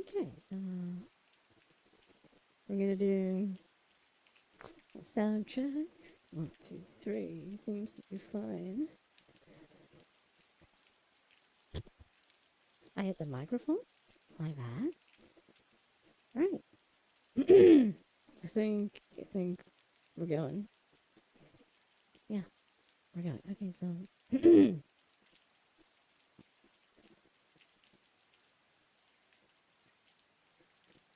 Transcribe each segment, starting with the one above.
Okay, so we're gonna do a sound check. 1, 2, 3. Seems to be fine. I hit the microphone like that. All right. I think we're going. Yeah, we're going. Okay, so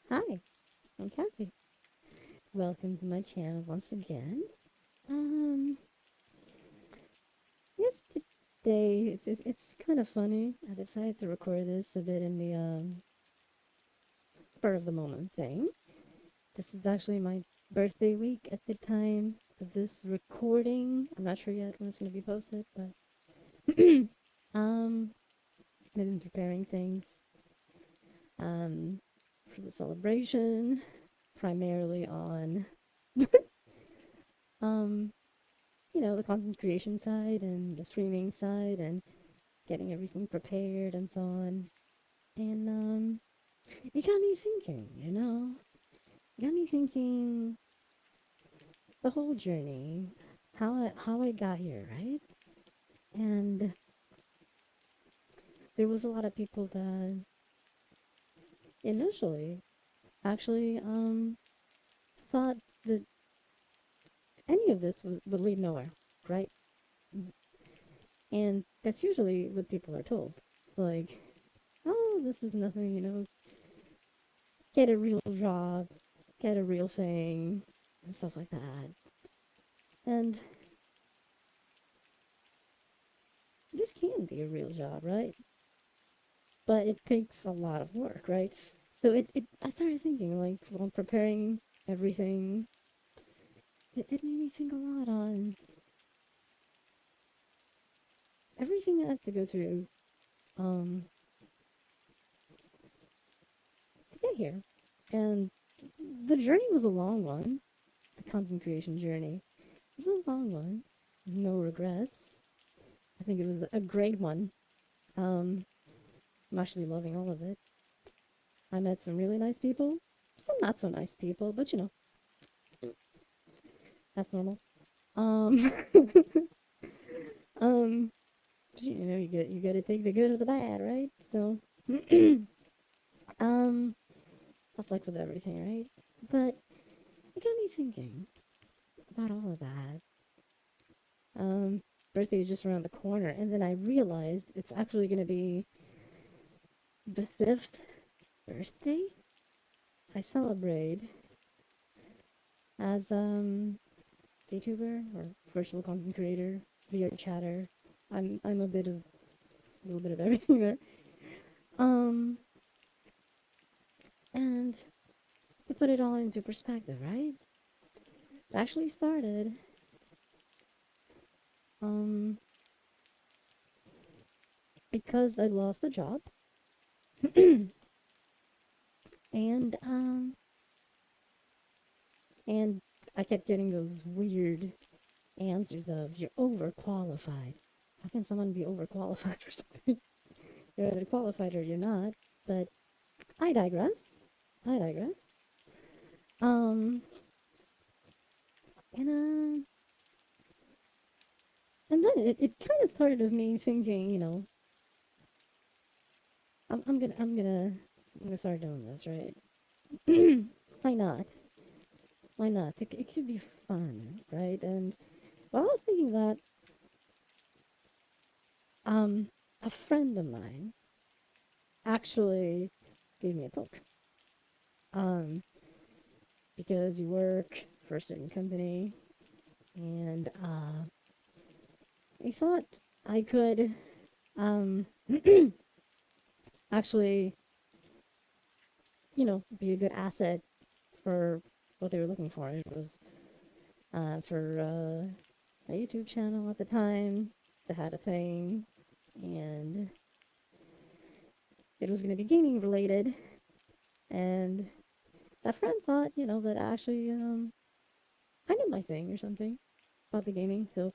hi, I'm Kathy. Welcome to my channel once again. Um, yes, today it's kind of funny. I decided to record this a bit in the spur of the moment thing. This is actually my birthday week at the time of this recording. I'm not sure yet when it's gonna be posted, but um, I've been preparing things for the celebration, primarily on um the content creation side and the streaming side and getting everything prepared and so on. And it got me thinking, it got me thinking the whole journey, how I got here, right? And there was a lot of people that initially actually thought that any of this would lead nowhere, right? And that's usually what people are told. Like, oh, this is nothing, get a real job, get a real thing, and stuff like that. And this can be a real job, right? But it takes a lot of work, right? So I started thinking, like, while preparing everything, it made me think a lot on everything I had to go through um, to get here. And the journey was a long one, the content creation journey. It was a long one, no regrets. I think it was a great one. Um, I'm actually loving all of it. I met some really nice people, some not so nice people, but that's normal. Um, um, you got to take the good or the bad, right? So, um, that's like with everything, right? But it got me thinking about all of that. Um, birthday is just around the corner, and then I realized it's actually going to be the fifth birthday I celebrate as vtuber or virtual content creator, vrchatter. I'm a little bit of everything there. Um, and to put it all into perspective, right? It actually started um because I lost a job, and and I kept getting those weird answers of you're overqualified. How can someone be overqualified for something? You're either qualified or you're not. But I digress. I digress. Um, and and then it kind of started with me thinking, I'm gonna start doing this, right? Why not? Why not? It could be fun, right? And while I was thinking that, um, a friend of mine actually gave me a poke. Um, because you work for a certain company, and I thought I could um actually, be a good asset for what they were looking for. It was for a YouTube channel at the time that had a thing, and it was going to be gaming related. And that friend thought, that actually I knew my thing or something about the gaming, so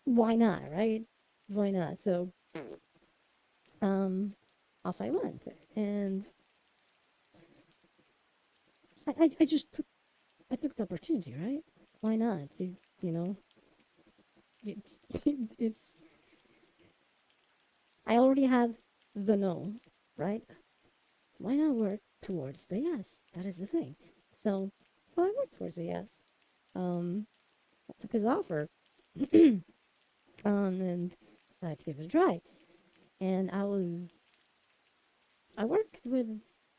why not, right? Why not? So um, off I went, and I just took I took the opportunity, right? Why not? You know, it, it's I already have the no, right? Why not work towards the yes? That is the thing. So so I worked towards the yes. Um, I took his offer, and decided to give it a try. And I worked with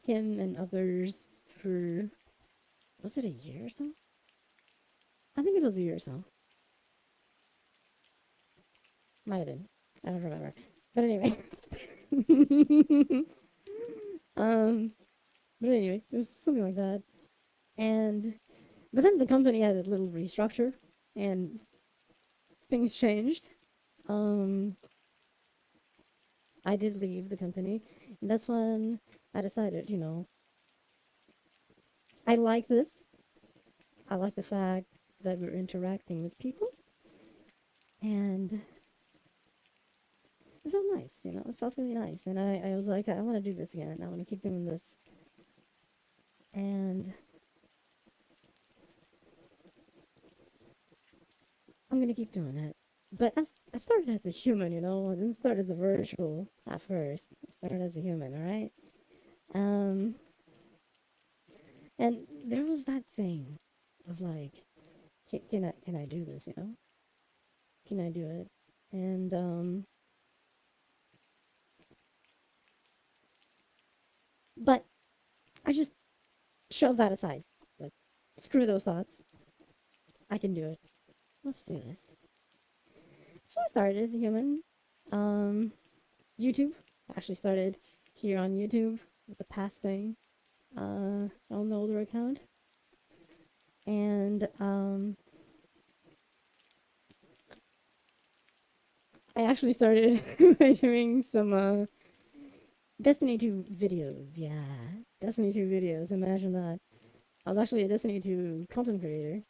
him and others for, was it a year or so? I think it was a year or so. Might have been. I don't remember. But anyway. um, but anyway, it was something like that. And but then the company had a little restructure, and things changed. Um, I did leave the company, and that's when I decided, I like this. I like the fact that we're interacting with people, and it felt nice. It felt really nice, and I was like, I want to do this again. I want to keep doing this, and I'm gonna keep doing it. But I started as a human, I didn't start as a virtual at first. I started as a human, all right. Um, and there was that thing of like, can I do this? Can I do it? And but I just shoved that aside. Like, screw those thoughts. I can do it. Let's do this. So I started as a human. Um, YouTube. I actually started here on YouTube with the past thing. On the older account, and I actually started by doing some Destiny 2 videos. Yeah, Destiny 2 videos. Imagine that. I was actually a Destiny 2 content creator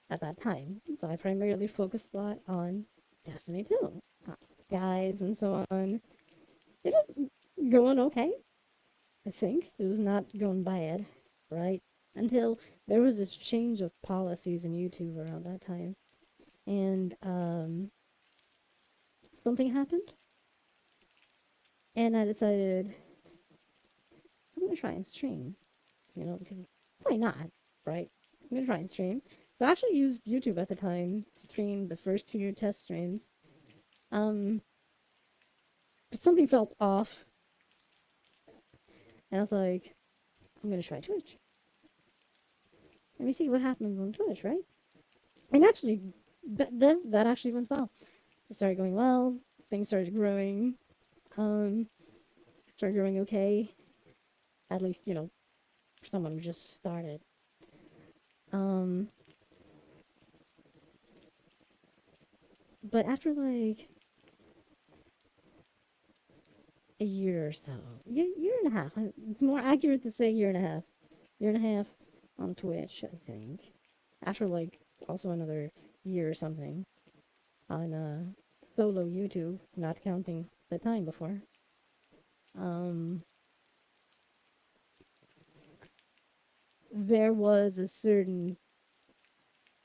at that time, so I primarily focused a lot on Destiny 2 guides and so on. It was going okay. I think it was not going bad, right? Until there was this change of policies in YouTube around that time, and something happened, and I decided I'm gonna try and stream, because why not, right? I'm gonna try and stream. So I actually used YouTube at the time to stream the first few test streams. Um, but something felt off, and I was like, I'm gonna try Twitch. Let me see what happens on Twitch, right? And actually, that actually went well. It started going well. Things started growing. Um, started growing okay. At least, for someone who just started. Um, but after like a year or so, year and a half. It's more accurate to say year and a half. Year and a half on Twitch, I think. After like also another year or something on solo YouTube, not counting the time before. Um, there was a certain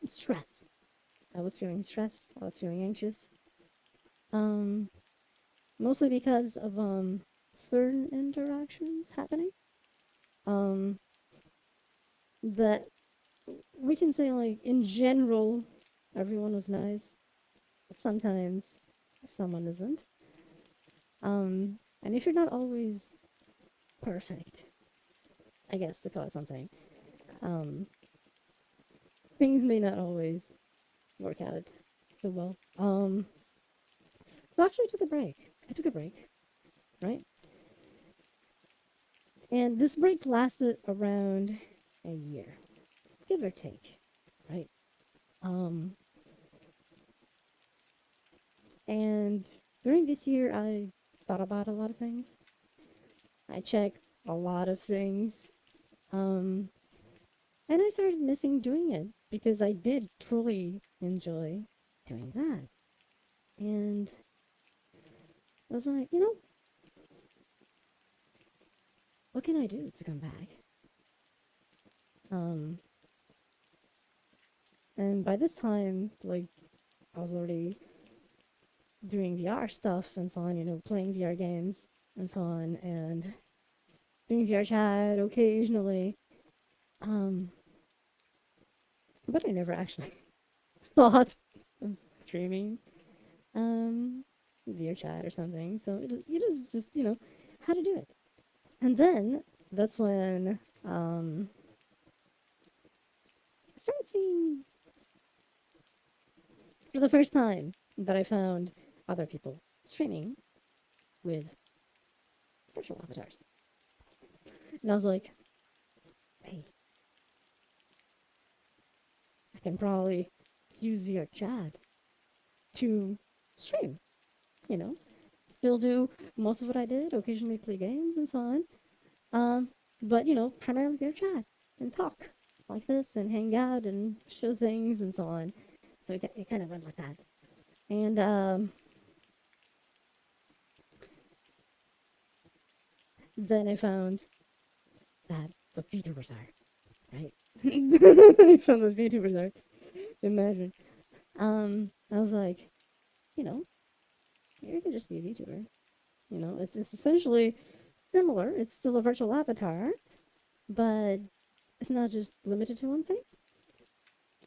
stress. I was feeling stressed. I was feeling anxious. Um, mostly because of certain interactions happening. Um, that we can say like in general, everyone was nice. Sometimes someone isn't. And if you're not always perfect, I guess to call it something, um, things may not always work out so well. So I actually took a break. I took a break, right? And this break lasted around a year, give or take, right? Um, and during this year, I thought about a lot of things. I checked a lot of things. Um, and I started missing doing it because I did truly enjoy doing that. And I was like, what can I do to come back? Um, and by this time, like, I was already doing VR stuff and so on, playing VR games and so on, and doing VR chat occasionally. Um, but I never actually thought of streaming VR chat or something. So it is just, how to do it. And then that's when I started seeing for the first time that I found other people streaming with virtual avatars. And I was like, hey, I can probably use VR chat to stream, you know? Still do most of what I did, occasionally play games and so on. Um, but, primarily VR chat and talk like this and hang out and show things and so on. So it kind of went like that. And then I found that what VTubers are, right? I found what VTubers are. Imagine. I was like, you know, you could just be a VTuber. It's essentially similar. It's still a virtual avatar, but it's not just limited to one thing.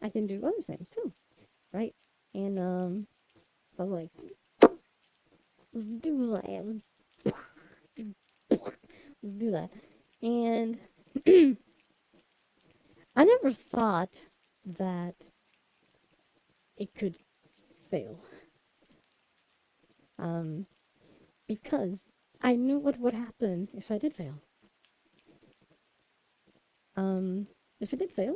I can do other things too, right? And so I was like, let's do that. Let's do that. And I never thought that it could fail. Um, because I knew what would happen if I did fail. Um, if it did fail,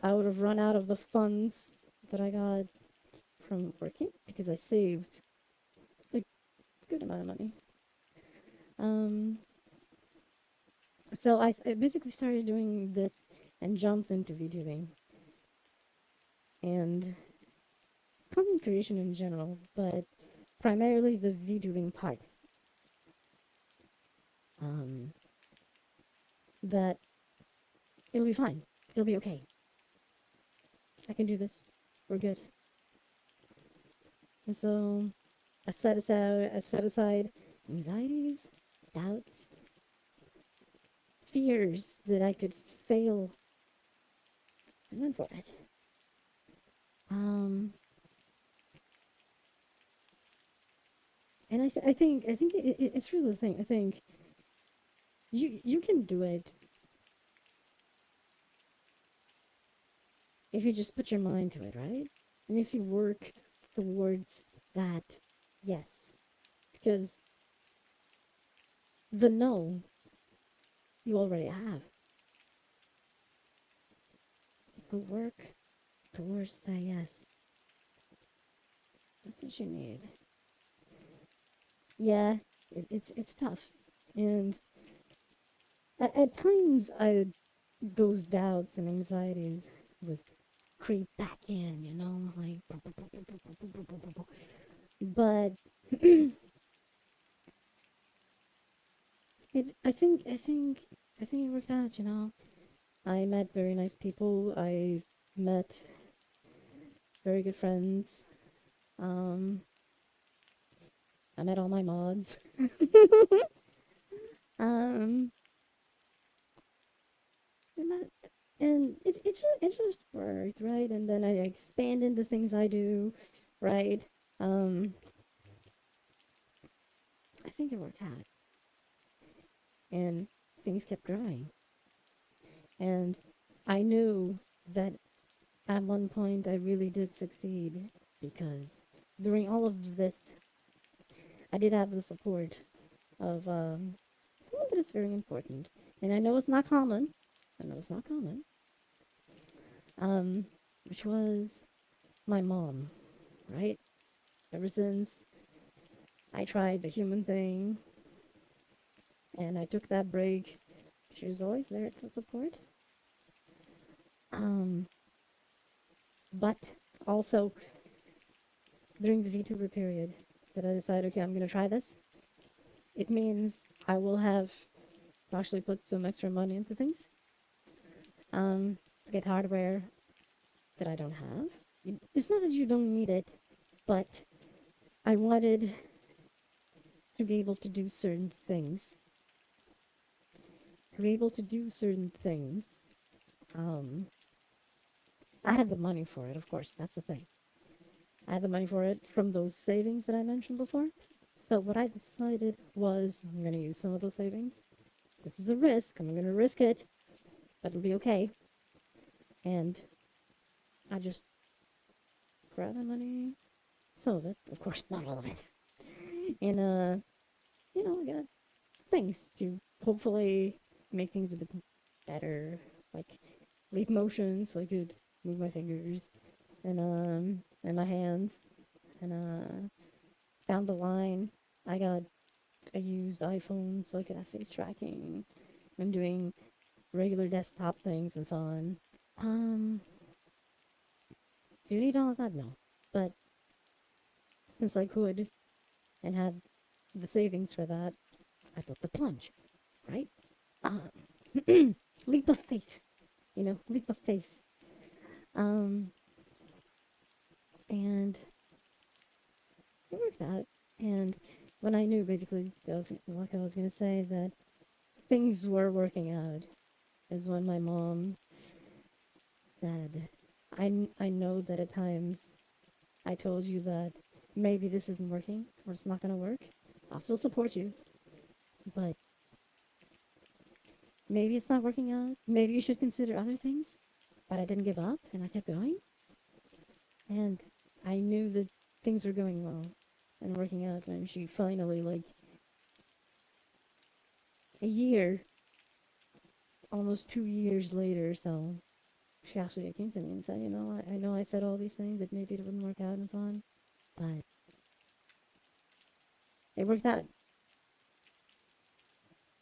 I would have run out of the funds that I got from working because I saved a good amount of money. Um, so I basically started doing this and jumped into VTubing and content creation in general, but primarily the VTubing part. Um, that it'll be fine. It'll be okay. I can do this. We're good. And so I set aside anxieties, doubts, fears that I could fail, and went for it. Um, and I think it's really the thing. I think you can do it if you just put your mind to it, right? And if you work towards that, yes, because the no you already have. So work towards that yes. That's what you need. Yeah, it's tough, and at times those doubts and anxieties would creep back in, like. But I think it worked out. I met very nice people. I met very good friends. Um, I met all my mods. um, and it just worked, right? And then I expand into things I do, right? Um, I think it worked out, and things kept growing. And I knew that at one point I really did succeed because during all of this, I did have the support of someone that is very important. And I know it's not common. I know it's not common. Um, which was my mom, right? Ever since I tried the human thing and I took that break, she was always there to support. Um, but also during the VTuber period that I decided, okay, I'm gonna try this. It means I will have to actually put some extra money into things. to get hardware that I don't have. It's not that you don't need it, but I wanted to be able to do certain things. To be able to do certain things, um, I had the money for it, of course. That's the thing. I had the money for it from those savings that I mentioned before. So what I decided was I'm going to use some of those savings. This is a risk. I'm going to risk it, but it'll be okay. And I just grabbed the money, some of it, of course, not all of it. And I got things to hopefully make things a bit better, like leap motion, so I could move my fingers and my hands. And down the line, I got a used iPhone, so I could have face tracking and doing regular desktop things and so on. Um, do you need all of that? No, but since I could and had the savings for that, I took the plunge, right? Um, leap of faith, leap of faith. Um, and it worked out. And when I knew basically, like I was gonna say, that things were working out, is when my mom said, I know that at times I told you that maybe this isn't working or it's not gonna work. I'll still support you, but maybe it's not working out. Maybe you should consider other things. But I didn't give up and I kept going. And I knew that things were going well and working out when she finally, like a year, almost 2 years later, so she actually came to me and said, I know I said all these things that maybe it wouldn't work out and so on, but it worked out.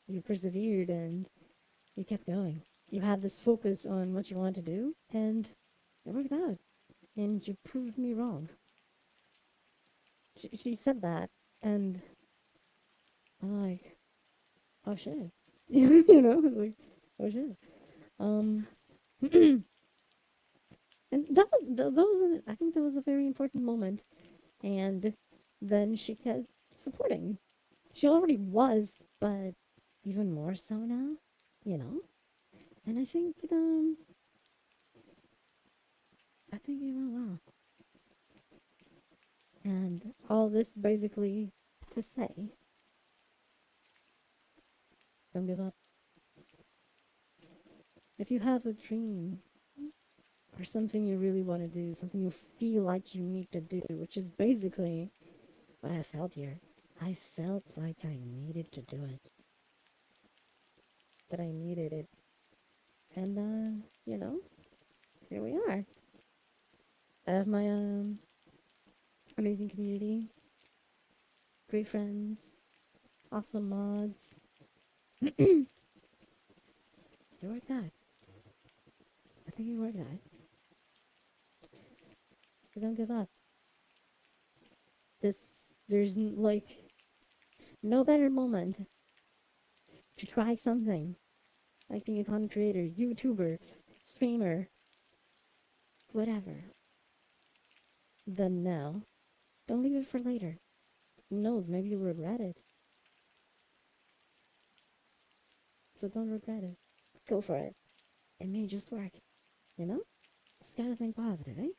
You persevered and you kept going. You had this focus on what you wanted to do, and it worked out. And you proved me wrong. She said that, and I'm like, oh shit. Like, oh shit. Um, and I think that was a very important moment. And then she kept supporting. She already was, but even more so now, you know? And I think it went well. And all this basically to say, don't give up. If you have a dream or something you really want to do, something you feel like you need to do, which is basically what I felt here. I felt like I needed to do it. That I needed it. And, here we are. I have my amazing community, great friends, awesome mods. It worked out. I think it worked out. So don't give up. There's like no better moment to try something, like being a content creator, YouTuber, streamer, whatever, than now. Don't leave it for later. Who knows? Maybe you'll regret it. So don't regret it. Go for it. It may just work. You know? Just gotta think positive, eh?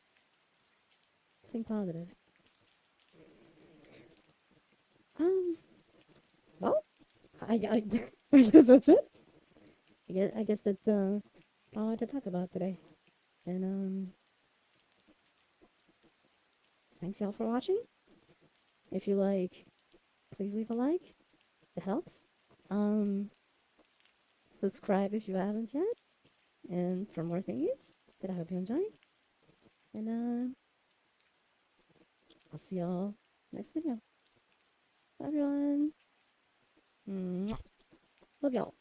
Think positive. Um, well, I, I guess that's it. I guess that's all I had to talk about today. And thanks y'all for watching. If you like, please leave a like. It helps. Um, subscribe if you haven't yet. And for more thingies that I hope you enjoy. And I'll see y'all next video. Bye everyone. Love y'all.